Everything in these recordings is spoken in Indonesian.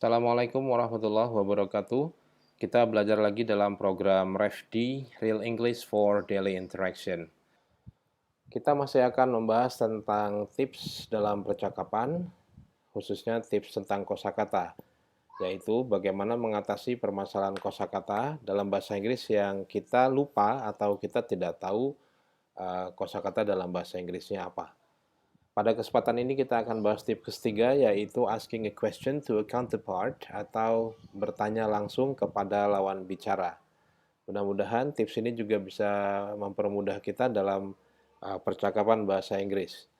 Assalamualaikum warahmatullahi wabarakatuh. Kita belajar lagi dalam program REFD, Real English for Daily Interaction. Kita masih akan membahas tentang tips dalam percakapan, khususnya tips tentang kosakata, yaitu bagaimana mengatasi permasalahan kosakata dalam bahasa Inggris yang kita lupa atau kita tidak tahu kosakata dalam bahasa Inggrisnya apa. Pada kesempatan ini kita akan bahas tips ketiga, yaitu asking a question to a counterpart atau bertanya langsung kepada lawan bicara. Mudah-mudahan tips ini juga bisa mempermudah kita dalam percakapan bahasa Inggris.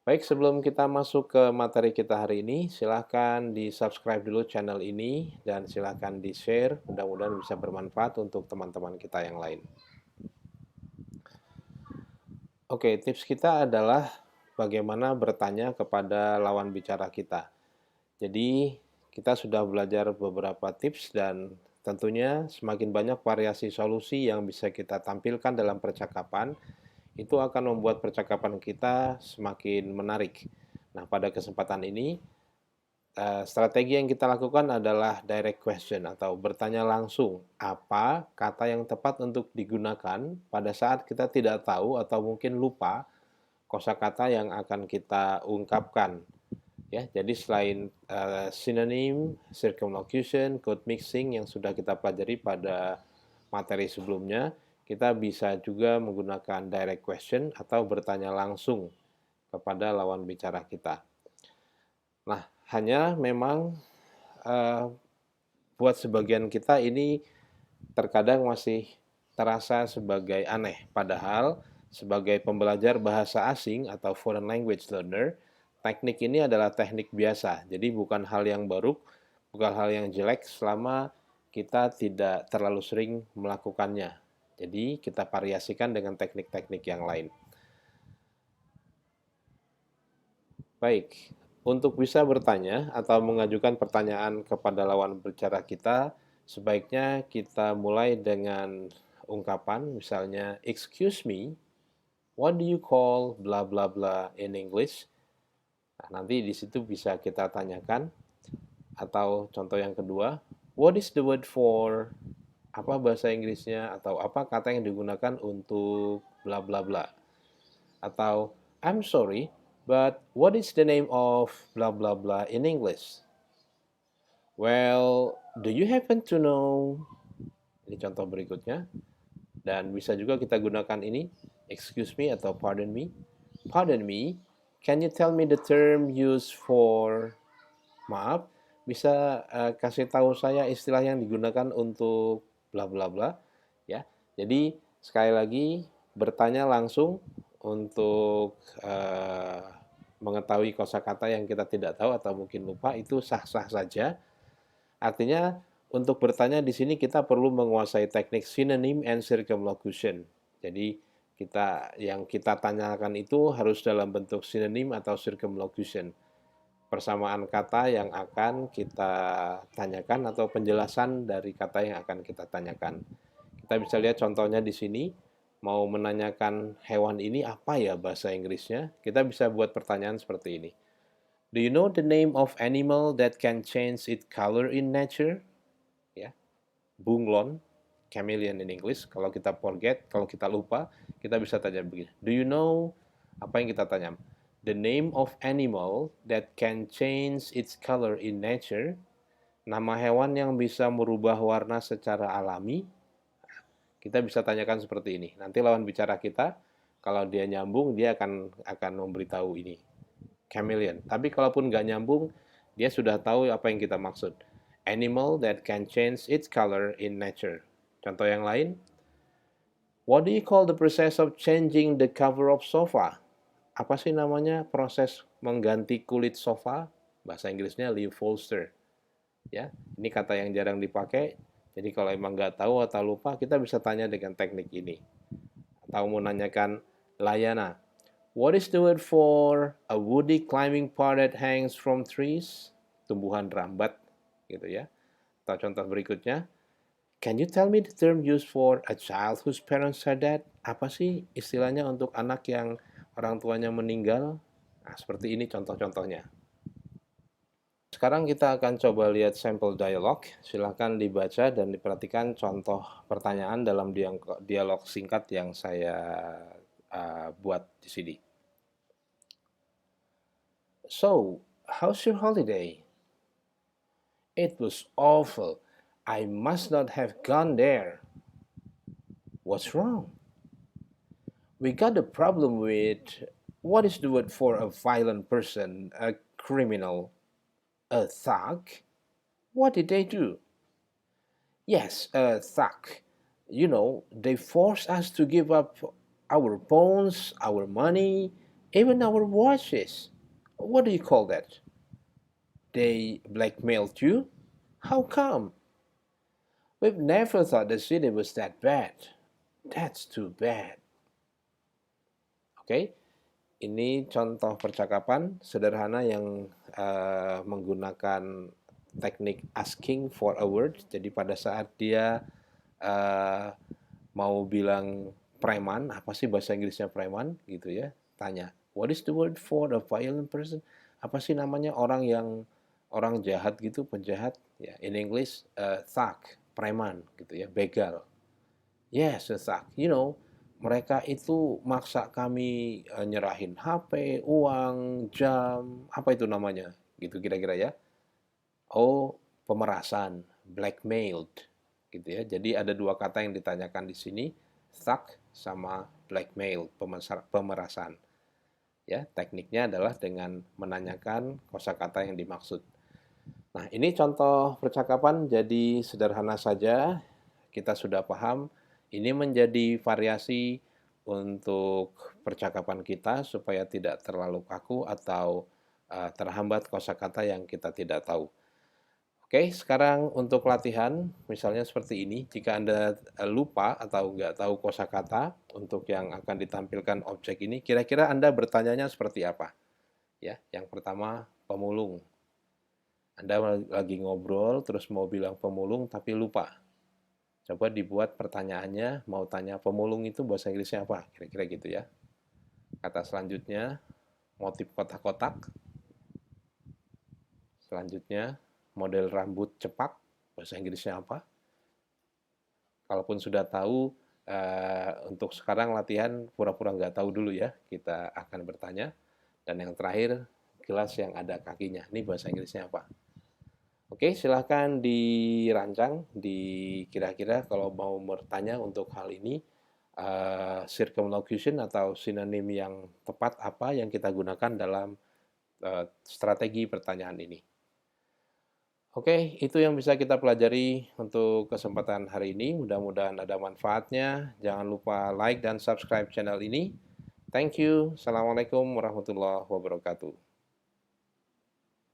Baik, sebelum kita masuk ke materi kita hari ini, silahkan di-subscribe dulu channel ini dan silahkan di-share. Mudah-mudahan bisa bermanfaat untuk teman-teman kita yang lain. Oke, tips kita adalah bagaimana bertanya kepada lawan bicara kita. Jadi, kita sudah belajar beberapa tips dan tentunya semakin banyak variasi solusi yang bisa kita tampilkan dalam percakapan, itu akan membuat percakapan kita semakin menarik. Nah, pada kesempatan ini, strategi yang kita lakukan adalah direct question atau bertanya langsung apa kata yang tepat untuk digunakan pada saat kita tidak tahu atau mungkin lupa kosakata yang akan kita ungkapkan. Ya, jadi selain synonym, circumlocution, code mixing yang sudah kita pelajari pada materi sebelumnya, kita bisa juga menggunakan direct question atau bertanya langsung kepada lawan bicara kita. Nah, hanya memang uh, buat sebagian kita ini terkadang masih terasa sebagai aneh. Padahal sebagai pembelajar bahasa asing atau foreign language learner, teknik ini adalah teknik biasa. Jadi bukan hal yang baru, bukan hal yang jelek selama kita tidak terlalu sering melakukannya. Jadi kita variasikan dengan teknik-teknik yang lain. Baik, untuk bisa bertanya atau mengajukan pertanyaan kepada lawan bicara kita, sebaiknya kita mulai dengan ungkapan misalnya, "Excuse me, what do you call bla bla bla in English?" Nah, nanti di situ bisa kita tanyakan. Atau contoh yang kedua, "What is the word for?" Apa bahasa Inggrisnya atau apa kata yang digunakan untuk bla bla bla. Atau, "I'm sorry, but what is the name of bla bla bla in English?" "Well, do you happen to know?" Ini contoh berikutnya. Dan bisa juga kita gunakan ini, "Excuse me" atau "Pardon me." "Pardon me, can you tell me the term used for..." Maaf, bisa kasih tahu saya istilah yang digunakan untuk bla bla bla, ya. Jadi sekali lagi bertanya langsung untuk mengetahui kosakata yang kita tidak tahu atau mungkin lupa itu sah-sah saja. Artinya untuk bertanya di sini kita perlu menguasai teknik synonym and circumlocution. Jadi yang kita tanyakan itu harus dalam bentuk synonym atau circumlocution. Persamaan kata yang akan kita tanyakan atau penjelasan dari kata yang akan kita tanyakan. Kita bisa lihat contohnya di sini, mau menanyakan hewan ini apa ya bahasa Inggrisnya, kita bisa buat pertanyaan seperti ini. "Do you know the name of animal that can change its color in nature?" Ya, bunglon, chameleon in English. Kalau kita forget, kalau kita lupa, kita bisa tanya begini. "Do you know..." Apa yang kita tanya? "The name of animal that can change its color in nature." Nama hewan yang bisa merubah warna secara alami. Kita bisa tanyakan seperti ini. Nanti lawan bicara kita, kalau dia nyambung, dia akan memberitahu ini. Chameleon. Tapi kalaupun nggak nyambung, dia sudah tahu apa yang kita maksud. Animal that can change its color in nature. Contoh yang lain, "What do you call the process of changing the cover of sofa?" Apa sih namanya proses mengganti kulit sofa? Bahasa Inggrisnya upholster. Ya, ini kata yang jarang dipakai. Jadi kalau emang nggak tahu atau lupa, kita bisa tanya dengan teknik ini. Atau mau nanyakan layana. "What is the word for a woody climbing part that hangs from trees?" Tumbuhan rambat, gitu ya. Atau contoh berikutnya, "Can you tell me the term used for a child whose parents are dead?" Apa sih istilahnya untuk anak yang orang tuanya meninggal? Nah, seperti ini contoh-contohnya. Sekarang kita akan coba lihat sampel dialog. Silahkan dibaca dan diperhatikan contoh pertanyaan dalam dialog singkat yang saya buat di sini. So, how's your holiday? It was awful. I must not have gone there. What's wrong? We got a problem with, what is the word for a violent person, a criminal, a thug? What did they do? Yes, a thug. You know, they forced us to give up our phones, our money, even our watches. What do you call that? They blackmailed you? How come? We've never thought the city was that bad. That's too bad. Oke, ini contoh percakapan sederhana yang menggunakan teknik asking for a word. Jadi pada saat dia mau bilang preman, apa sih bahasa Inggrisnya preman gitu ya, tanya, what is the word for a violent person? Apa sih namanya orang jahat gitu, penjahat? Ya, in English, thug, preman gitu ya, begal. Yes, a thug. You know, mereka itu maksa kami nyerahin HP, uang, jam, apa itu namanya? Gitu kira-kira ya. Oh, pemerasan, blackmailed, gitu ya. Jadi ada dua kata yang ditanyakan di sini, thug sama blackmail, pemerasan. Ya, tekniknya adalah dengan menanyakan kosakata yang dimaksud. Nah, ini contoh percakapan jadi sederhana saja. Kita sudah paham. Ini menjadi variasi untuk percakapan kita supaya tidak terlalu kaku atau terhambat kosakata yang kita tidak tahu. Oke, sekarang untuk latihan, misalnya seperti ini. Jika Anda lupa atau nggak tahu kosakata untuk yang akan ditampilkan objek ini, kira-kira Anda bertanyanya seperti apa? Ya, yang pertama pemulung. Anda lagi ngobrol, terus mau bilang pemulung tapi lupa. Coba dibuat pertanyaannya, mau tanya pemulung itu bahasa Inggrisnya apa? Kira-kira gitu ya. Kata selanjutnya, motif kotak-kotak. Selanjutnya, model rambut cepak, bahasa Inggrisnya apa? Kalaupun sudah tahu, untuk sekarang latihan pura-pura nggak tahu dulu ya. Kita akan bertanya. Dan yang terakhir, gelas yang ada kakinya. Ini bahasa Inggrisnya apa? Oke, silahkan dirancang, kira-kira kalau mau bertanya untuk hal ini, circumlocution atau sinonim yang tepat apa yang kita gunakan dalam strategi pertanyaan ini. Oke, itu yang bisa kita pelajari untuk kesempatan hari ini. Mudah-mudahan ada manfaatnya. Jangan lupa like dan subscribe channel ini. Thank you. Assalamualaikum warahmatullahi wabarakatuh.